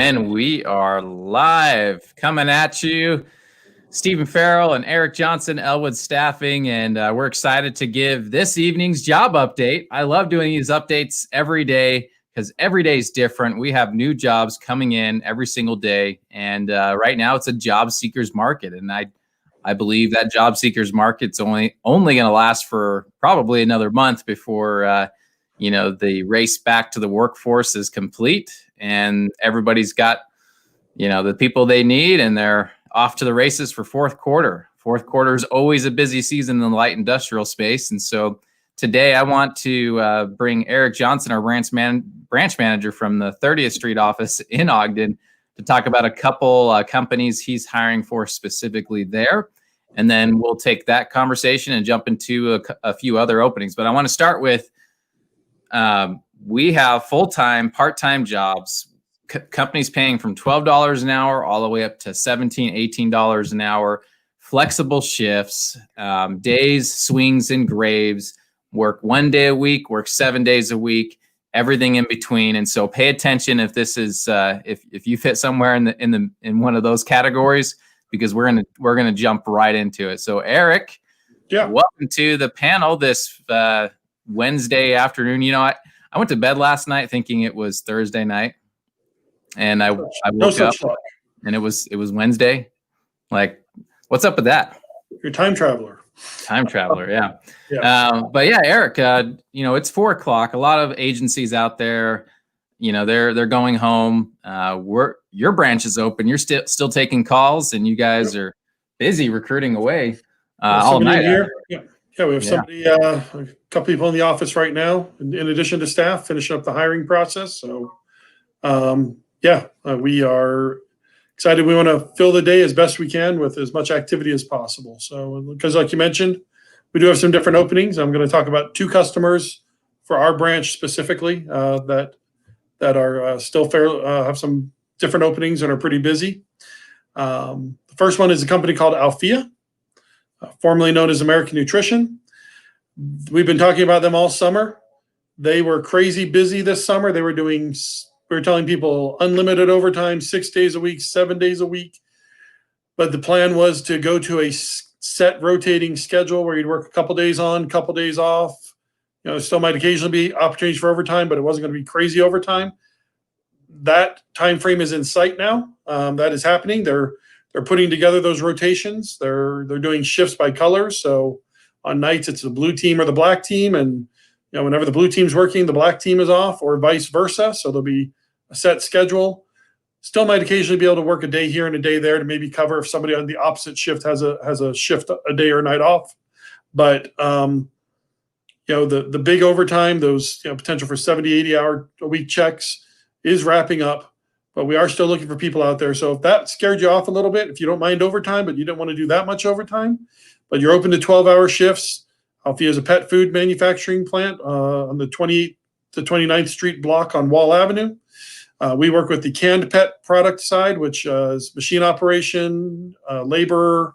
And we are live, coming at you. Stephen Farrell and Eric Johnson, Elwood Staffing, and we're excited to give this evening's job update. I love doing these updates every day because every day is different. We have new jobs coming in every single day, and right now it's a job seekers market, and I believe that job seekers market's only going to last for probably another month before the race back to the workforce is complete and everybody's got the people they need and they're off to the races for fourth quarter. Fourth quarter is always a busy season in the light industrial space. And so today I want to bring Eric Johnson, our branch manager from the 30th Street office in Ogden, to talk about a couple companies he's hiring for specifically there. And then we'll take that conversation and jump into a few other openings. But I want to start with, we have full-time, part-time jobs, companies paying from $12 an hour all the way up to $17, $18 an hour, flexible shifts, days, swings, and graves, work 1 day a week, work 7 days a week, everything in between. And so pay attention if this is if you fit somewhere in one of those categories, because we're gonna jump right into it. So Eric, welcome to the panel this Wednesday afternoon. I went to bed last night thinking it was Thursday night. And I woke up and it was Wednesday. Like, what's up with that? You're a time traveler. Time traveler, yeah. But yeah, Eric, it's 4:00. A lot of agencies out there, they're going home. Your branch is open. You're still taking calls, and you guys are busy recruiting away all night. Here. Yeah, we have somebody, a couple people in the office right now, in addition to staff, finishing up the hiring process. So. We are excited. We want to fill the day as best we can with as much activity as possible. So, because like you mentioned, we do have some different openings. I'm going to talk about two customers for our branch specifically that are still have some different openings and are pretty busy. The first one is a company called Alphia, formerly known as American Nutrition. We've been talking about them all summer. They were crazy busy this summer. We were telling people unlimited overtime, 6 days a week, 7 days a week. But the plan was to go to a set rotating schedule where you'd work a couple days on, a couple days off. Still might occasionally be opportunities for overtime, but it wasn't going to be crazy overtime. That time frame is in sight now. That is happening. They're putting together those rotations. They're doing shifts by colors. So on nights, it's the blue team or the black team, and whenever the blue team's working, the black team is off, or vice versa. So there'll be a set schedule. Still might occasionally be able to work a day here and a day there to maybe cover if somebody on the opposite shift has a shift, a day or a night off. But the big overtime, those potential for 70, 80 hour a week checks is wrapping up. But we are still looking for people out there. So if that scared you off a little bit, if you don't mind overtime, but you don't want to do that much overtime, but you're open to 12-hour shifts. Alphia is a pet food manufacturing plant on the 28th to 29th Street block on Wall Avenue. We work with the canned pet product side, which is machine operation, labor,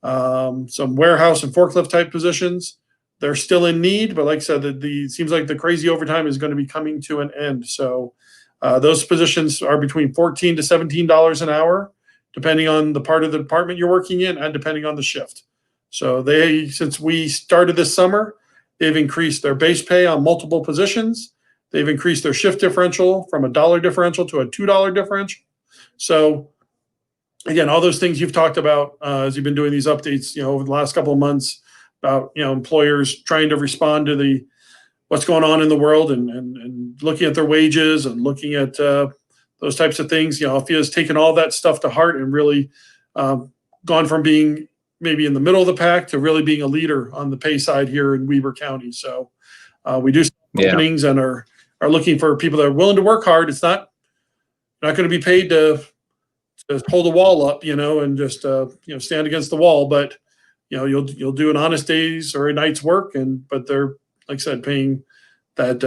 some warehouse and forklift type positions. They're still in need, but like I said, it seems like the crazy overtime is going to be coming to an end. So those positions are between $14 to $17 an hour, depending on the part of the department you're working in and depending on the shift. So since we started this summer, they've increased their base pay on multiple positions. They've increased their shift differential from a $1 differential to a $2 differential. So again, all those things you've talked about as you've been doing these updates, over the last couple of months about, employers trying to respond to what's going on in the world and looking at their wages and looking at those types of things. Alphia has taken all that stuff to heart and really gone from being maybe in the middle of the pack to really being a leader on the pay side here in Weber County. So we do openings and are looking for people that are willing to work hard. It's not going to be paid to hold a wall up, and just stand against the wall. But you'll do an honest day's or a night's work, but they're, like I said, paying that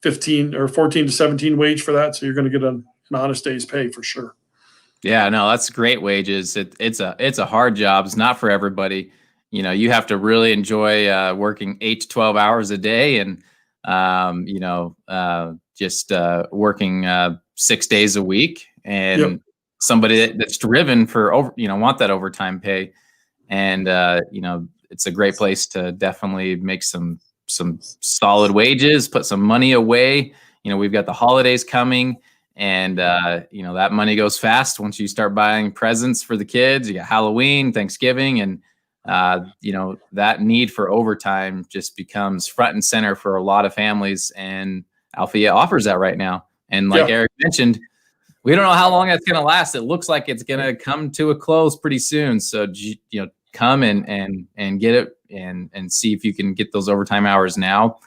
15 or 14 to 17 wage for that. So you're going to get an honest day's pay for sure. Yeah, no, that's great wages. It's a hard job. It's not for everybody. You have to really enjoy working 8 to 12 hours a day and, just working 6 days a week, and Yep. somebody that's driven for want that overtime pay. And it's a great place to definitely make some solid wages, put some money away. We've got the holidays coming, and that money goes fast once you start buying presents for the kids. You got Halloween, Thanksgiving, and that need for overtime just becomes front and center for a lot of families, and Alphia offers that right now. And like Eric mentioned, we don't know how long that's going to last. It looks like it's going to come to a close pretty soon. So, come and get it and see if you can get those overtime hours now.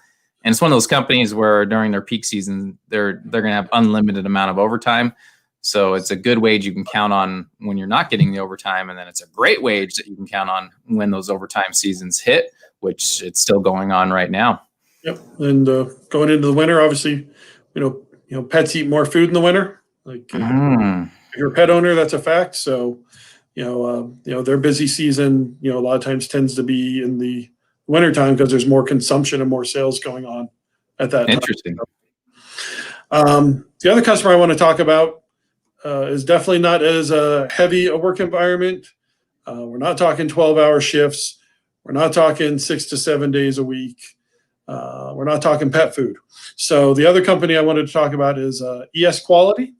And it's one of those companies where during their peak season, they're going to have unlimited amount of overtime. So it's a good wage you can count on when you're not getting the overtime. And then it's a great wage that you can count on when those overtime seasons hit, which it's still going on right now. Yep. And going into the winter, obviously, pets eat more food in the winter. Like if you're a pet owner, that's a fact. So, their busy season, a lot of times tends to be in the wintertime because there's more consumption and more sales going on at that time. Interesting. The other customer I want to talk about is definitely not as heavy a work environment. We're not talking 12-hour shifts. We're not talking 6 to 7 days a week. We're not talking pet food. So the other company I wanted to talk about is ES Quality,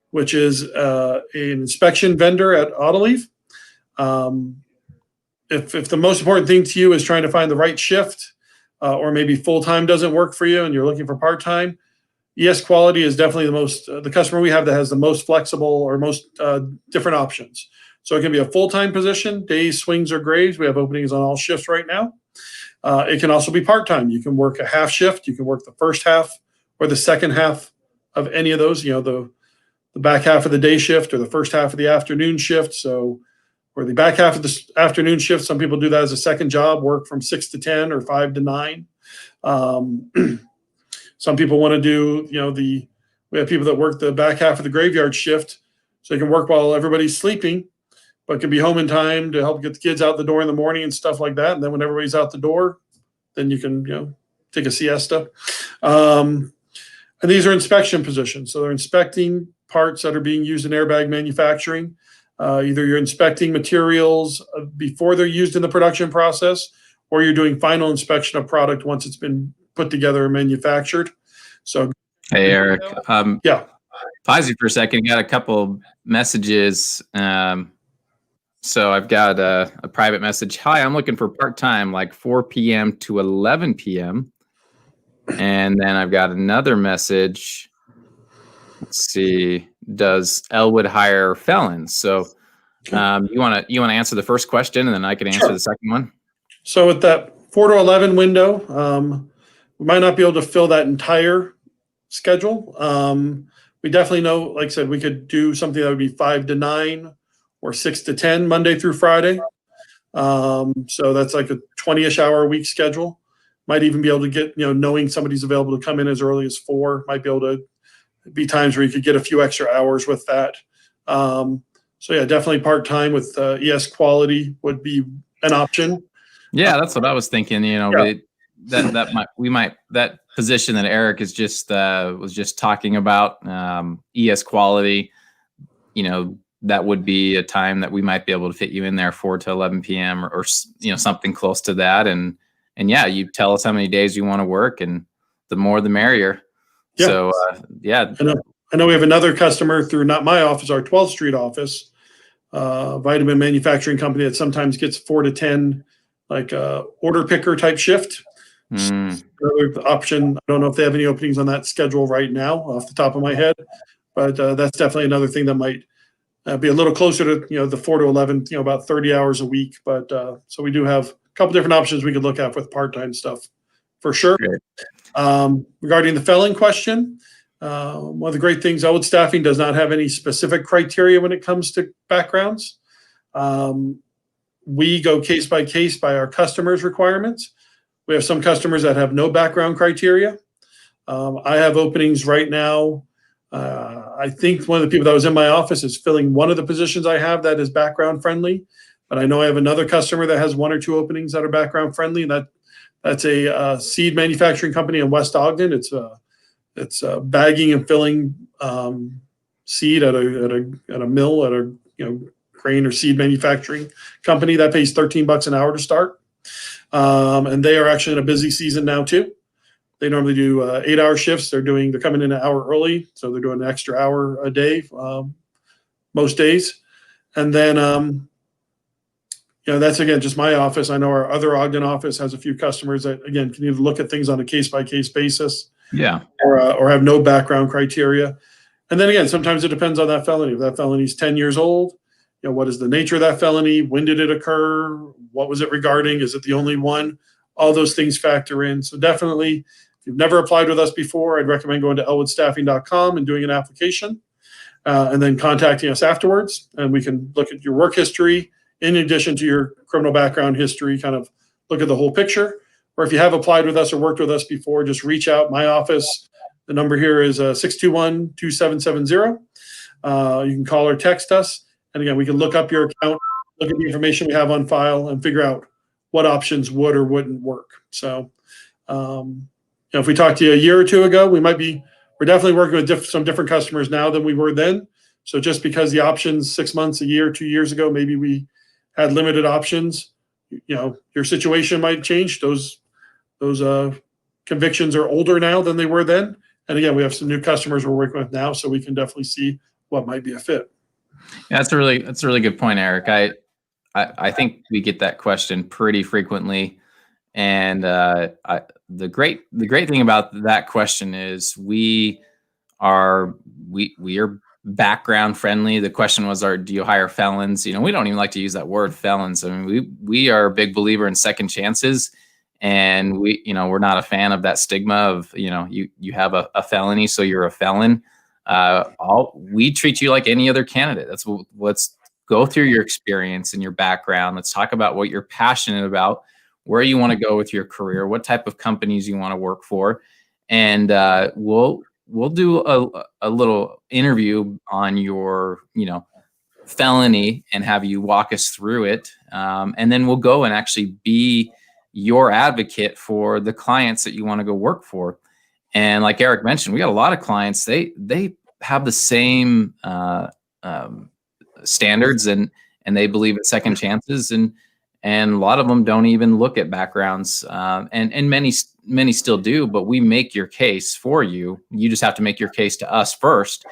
which is an inspection vendor at Autoliv. If the most important thing to you is trying to find the right shift, or maybe full-time doesn't work for you and you're looking for part-time, ES Quality is definitely the customer we have that has the most flexible or most different options. So it can be a full-time position, days, swings, or grays. We have openings on all shifts right now. It can also be part-time. You can work a half shift. You can work the first half or the second half of any of those, the back half of the day shift or the first half of the afternoon shift. So, or the back half of the afternoon shift, some people do that as a second job, work from 6 to 10 or 5 to 9. Some people want to do, we have people that work the back half of the graveyard shift, so they can work while everybody's sleeping, but can be home in time to help get the kids out the door in the morning and stuff like that. And then when everybody's out the door, then you can, take a siesta. And these are inspection positions. So they're inspecting parts that are being used in airbag manufacturing. Either you're inspecting materials before they're used in the production process, or you're doing final inspection of product once it's been put together and manufactured. So, hey, Eric. Pause you for a second. Got a couple messages. So I've got a private message. Hi, I'm looking for part-time, like 4 p.m. to 11 p.m. And then I've got another message. Let's see. Does Elwood hire felons? So you want to answer the first question, and then I can answer the second one. So with that 4 to 11 window, we might not be able to fill that entire schedule. We definitely know, like I said, we could do something that would be 5 to 9 or 6 to 10 Monday through Friday. So that's like a 20-ish hour a week schedule. Might even be able to get, knowing somebody's available to come in as early as 4, might be able to be times where you could get a few extra hours with that. So yeah, definitely part-time with ES Quality would be an option. Yeah, that's what I was thinking. That position that Eric is was just talking about, ES Quality, that would be a time that we might be able to fit you in there, 4 to 11 p.m. or something close to that. And yeah, you tell us how many days you want to work, and the more the merrier. Yeah. So I know we have another customer through not my office, our 12th Street office, vitamin manufacturing company that sometimes gets 4 to 10, like order picker type shift. Another option. I don't know if they have any openings on that schedule right now off the top of my head, but that's definitely another thing that might be a little closer to, the 4 to 11, about 30 hours a week. But so we do have a couple different options we could look at with part-time stuff for sure. Great. Regarding the felon question, one of the great things, Elwood Staffing does not have any specific criteria when it comes to backgrounds. We go case by case by our customers' requirements. We have some customers that have no background criteria. I have openings right now. I think one of the people that was in my office is filling one of the positions I have that is background friendly, but I know I have another customer that has 1 or 2 openings that are background friendly, and that's a seed manufacturing company in West Ogden. It's It's bagging and filling seed at a mill, at a grain or seed manufacturing company. That pays $13 an hour to start. And they are actually in a busy season now too. They normally do 8-hour shifts. They're coming in an hour early, so they're doing an extra hour a day most days. And then that's again just my office. I know our other Ogden office has a few customers that again can either look at things on a case-by-case basis, or have no background criteria. And then again, sometimes it depends on that felony. If that felony is 10 years old, what is the nature of that felony? When did it occur? What was it regarding? Is it the only one? All those things factor in. So definitely, if you've never applied with us before, I'd recommend going to elwoodstaffing.com and doing an application, and then contacting us afterwards. And we can look at your work history in addition to your criminal background history, kind of look at the whole picture. Or if you have applied with us or worked with us before, just reach out. My office, the number here is 621-2770. You can call or text us. And again, we can look up your account, look at the information we have on file, and figure out what options would or wouldn't work. So, if we talked to you a year or two ago, we're definitely working with some different customers now than we were then. So just because the options 6 months, a year, 2 years ago, maybe we had limited options, your situation might change. Those convictions are older now than they were then. And again, we have some new customers we're working with now, so we can definitely see what might be a fit. Yeah, that's a really good point, Eric. I think we get that question pretty frequently, and the great thing about that question is we are background friendly. The question was, do you hire felons? We don't even like to use that word, felons. I mean, we are a big believer in second chances, and we're not a fan of that stigma of you have a felony, so you're a felon. We treat you like any other candidate. Let's go through your experience and your background. Let's talk about what you're passionate about, where you want to go with your career, what type of companies you want to work for, and we'll do a little interview on your felony and have you walk us through it, and then we'll go and actually be your advocate for the clients that you want to go work for. And like Eric mentioned, we got a lot of clients. They have the same standards, and they believe in second chances, and a lot of them don't even look at backgrounds, and many still do. But we make your case for you. You just have to make your case to us first,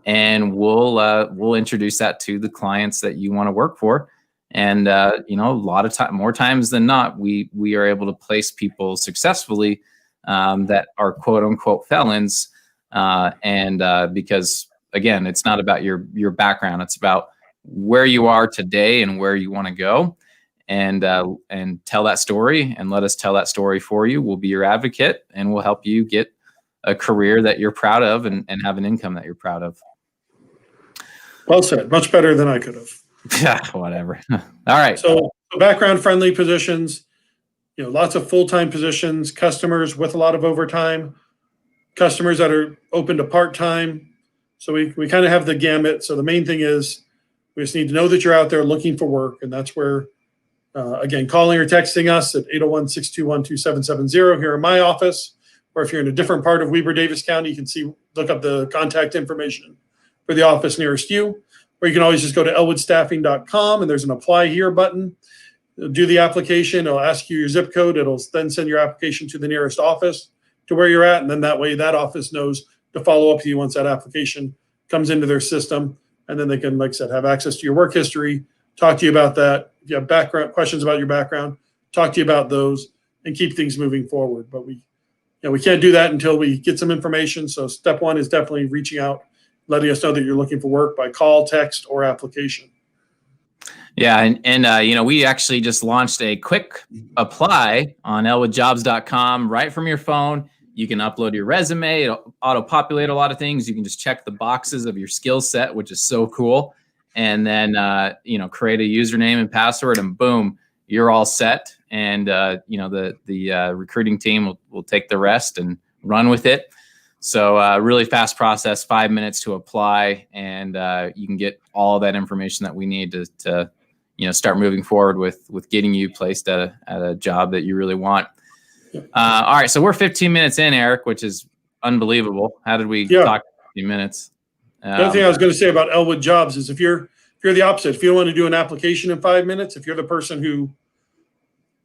and we'll introduce that to the clients that you want to work for. And a lot of more times than not, we are able to place people successfully that are quote unquote felons, because again, it's not about your background. It's about where you are today and where you want to go, and tell that story, and let us tell that story for you. We'll be your advocate, and we'll help you get a career that you're proud of, and have an income that you're proud of. Well said. Much better than I could have. Yeah, whatever. All right. So background friendly positions, lots of full-time positions, customers with a lot of overtime, customers that are open to part-time. So we kind of have the gamut. So the main thing is we just need to know that you're out there looking for work. And that's where, again, calling or texting us at 801-621-2770 here in my office. Or if you're in a different part of Weber Davis County, you can look up the contact information for the office nearest you. Or you can always just go to elwoodstaffing.com, and there's an apply here button. Do the application. It'll ask you your zip code. It'll then send your application to the nearest office to where you're at. And then that way that office knows to follow up with you once that application comes into their system. And then they can, like I said, have access to your work history, talk to you about that. If you have background questions about your background, talk to you about those, and keep things moving forward. But we can't do that until we get some information. So step one is definitely reaching out, letting us know that you're looking for work by call, text, or application. Yeah, and we actually just launched a quick apply on elwoodjobs.com right from your phone. You can upload your resume. It'll auto-populate a lot of things. You can just check the boxes of your skill set, which is so cool. And then create a username and password, and boom, you're all set. And the recruiting team will take the rest and run with it. So really fast process, 5 minutes to apply, and you can get all that information that we need to start moving forward with getting you placed at a job that you really want. All right, so we're 15 minutes in, Eric, which is unbelievable. How did we Yeah. talk for a few minutes? The other thing I was going to say about Elwood Jobs is if you're the opposite, if you don't want to do an application in 5 minutes, if you're the person who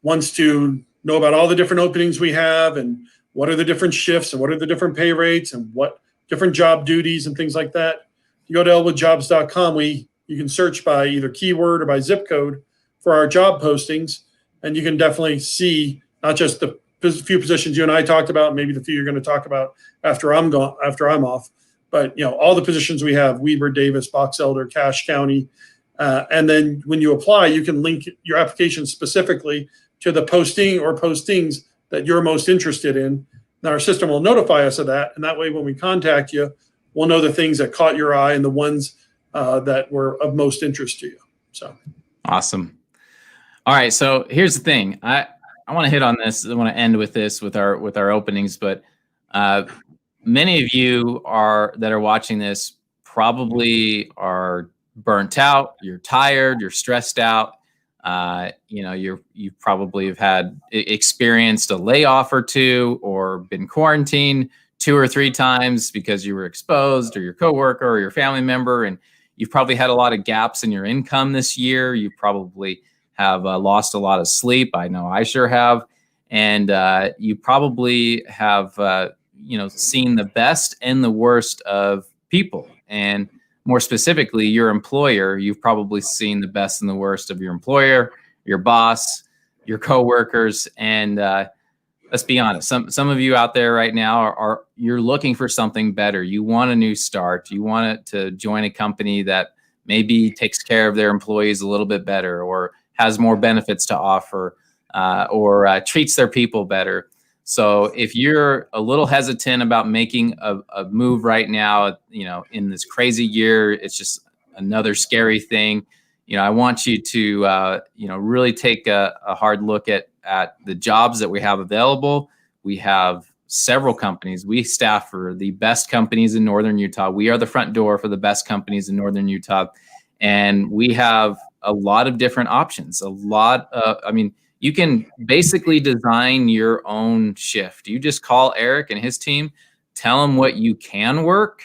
wants to know about all the different openings we have and what are the different shifts and what are the different pay rates and what different job duties and things like that, you go to elwoodjobs.com. You can search by either keyword or by zip code for our job postings, and you can definitely see not just the few positions you and I talked about, maybe the few you're going to talk about after I'm off, but all the positions we have: Weber, Davis, Box Elder, Cache County, and then when you apply, you can link your application specifically to the posting or postings that you're most interested in. And our system will notify us of that, and that way, when we contact you, we'll know the things that caught your eye and the ones that were of most interest to you. So awesome. All right, so here's the thing. I want to hit on this. I want to end with this with our openings, but many of you that are watching this probably are burnt out. You're tired. You're stressed out. You probably have experienced a layoff or two, or been quarantined 2 or 3 times because you were exposed, or your coworker or your family member, and you've probably had a lot of gaps in your income this year. You probably have lost a lot of sleep. I know I sure have. And you probably have, seen the best and the worst of people. And more specifically, your employer. You've probably seen the best and the worst of your employer, your boss, your coworkers. And let's be honest, some of you out there right now you're looking for something better. You want a new start. You want to join a company that maybe takes care of their employees a little bit better, or has more benefits to offer, or treats their people better. So if you're a little hesitant about making a move right now, in this crazy year, it's just another scary thing. I want you to, really take a hard look at the jobs that we have available. We have several companies. We staff for the best companies in Northern Utah. We are the front door for the best companies in Northern Utah. And we have a lot of different options. You can basically design your own shift. You just call Eric and his team, tell them what you can work,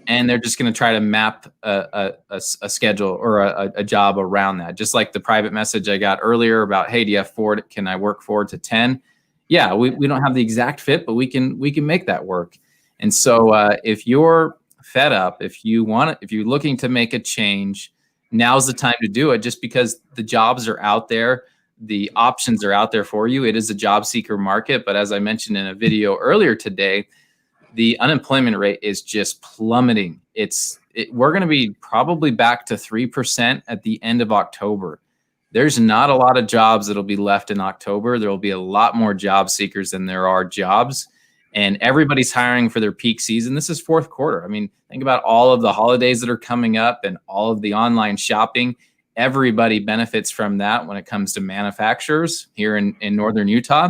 and they're just going to try to map a schedule or a job around that. Just like the private message I got earlier about, hey, do you have 4? Can I work 4 to 10? Yeah, we don't have the exact fit, but we can make that work. And so if you're fed up, if you're looking to make a change, now's the time to do it, just because the jobs are out there. The options are out there for you. It is a job seeker market. But as I mentioned in a video earlier today, the unemployment rate is just plummeting. We're going to be probably back to 3% at the end of October. There's not a lot of jobs that'll be left in October. There will be a lot more job seekers than there are jobs. And everybody's hiring for their peak season. This is fourth quarter. I mean, think about all of the holidays that are coming up and all of the online shopping. Everybody benefits from that when it comes to manufacturers here in Northern Utah.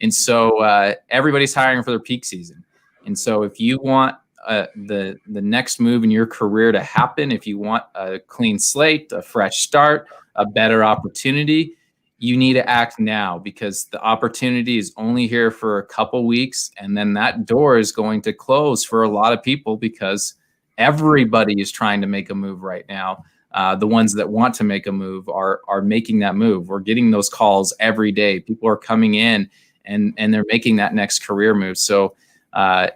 And so everybody's hiring for their peak season. And so if you want the next move in your career to happen, if you want a clean slate, a fresh start, a better opportunity, you need to act now, because the opportunity is only here for a couple weeks, and then that door is going to close for a lot of people, because everybody is trying to make a move right now. The ones that want to make a move are making that move. We're getting those calls every day. People are coming in and they're making that next career move. So I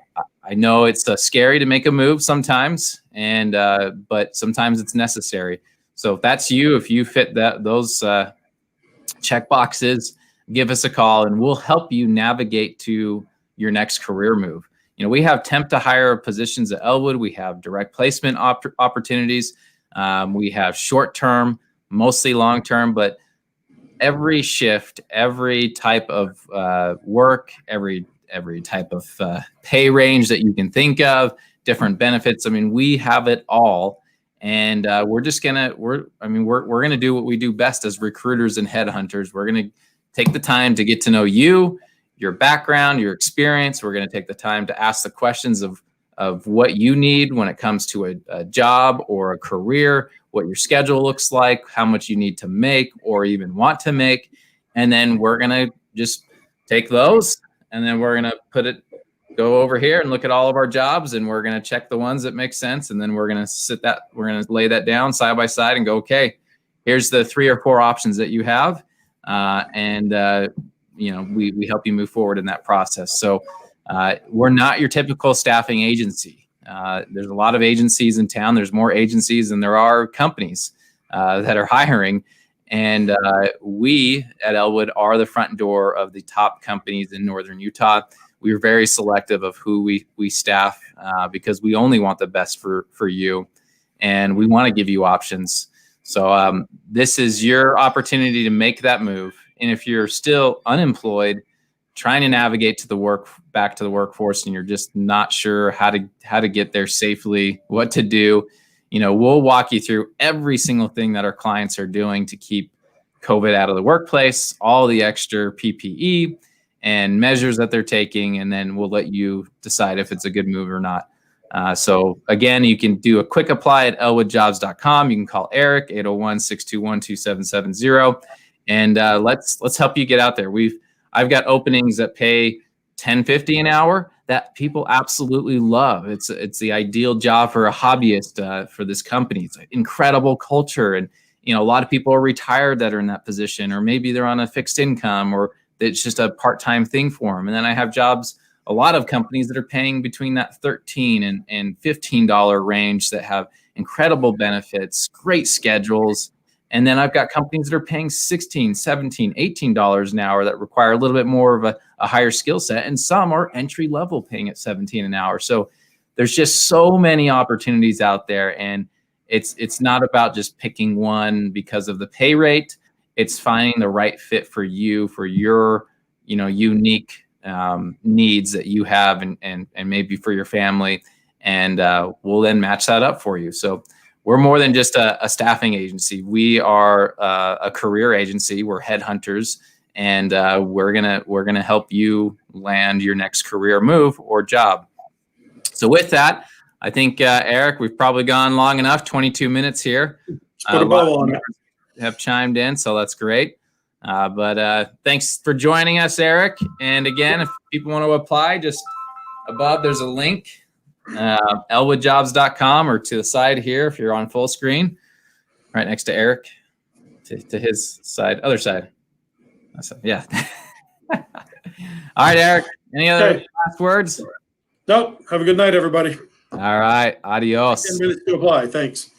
know it's scary to make a move sometimes, but sometimes it's necessary. So if that's you, if you fit those check boxes, give us a call and we'll help you navigate to your next career move. We have temp to hire positions at Elwood. We have direct placement opportunities. We have short-term, mostly long-term, but every shift, every type of work, every type of pay range that you can think of, different benefits. I mean, we have it all. And we're gonna do what we do best as recruiters and headhunters. We're gonna take the time to get to know you, your background, your experience. We're gonna take the time to ask the questions of what you need when it comes to a job or a career, what your schedule looks like, how much you need to make or even want to make. And then we're gonna just take those and then we're gonna put it go over here and look at all of our jobs, and we're going to check the ones that make sense. And then we're going to lay that down side by side and go, okay, here's the 3 or 4 options that you have. We help you move forward in that process. So we're not your typical staffing agency. There's a lot of agencies in town. There's more agencies than there are companies that are hiring. And we at Elwood are the front door of the top companies in Northern Utah. We're very selective of who we staff because we only want the best for you. And we want to give you options. So this is your opportunity to make that move. And if you're still unemployed, trying to navigate back to the workforce, and you're just not sure how to get there safely, what to do, we'll walk you through every single thing that our clients are doing to keep COVID out of the workplace, all the extra PPE and measures that they're taking, and then we'll let you decide if it's a good move or not. So again, you can do a quick apply at elwoodjobs.com. You can call Eric 801-621-2770, and let's help you get out there. I've got openings that pay $10.50 an hour that people absolutely love. It's the ideal job for a hobbyist for this company. It's an incredible culture, and a lot of people are retired that are in that position, or maybe they're on a fixed income, or it's just a part-time thing for them. And then I have jobs, a lot of companies that are paying between that $13 and $15 range that have incredible benefits, great schedules. And then I've got companies that are paying $16, $17, $18 an hour that require a little bit more of a higher skill set. And some are entry level paying at $17 an hour. So there's just so many opportunities out there. And it's not about just picking one because of the pay rate. It's finding the right fit for you, for your, unique needs that you have and maybe for your family. And we'll then match that up for you. So we're more than just a staffing agency. We are a career agency. We're headhunters, and we're gonna help you land your next career move or job. So with that, I think Eric, we've probably gone long enough. 22 minutes here. Put a bow on it. Have chimed in, so that's great. But thanks for joining us, Eric. And again, if people want to apply, just above there's a link. elwoodjobs.com, or to the side here if you're on full screen, right next to Eric, to his side, other side. Yeah. All right, Eric, any other last words? Nope. Have a good night, everybody. All right, adios. 10 minutes to apply. Thanks.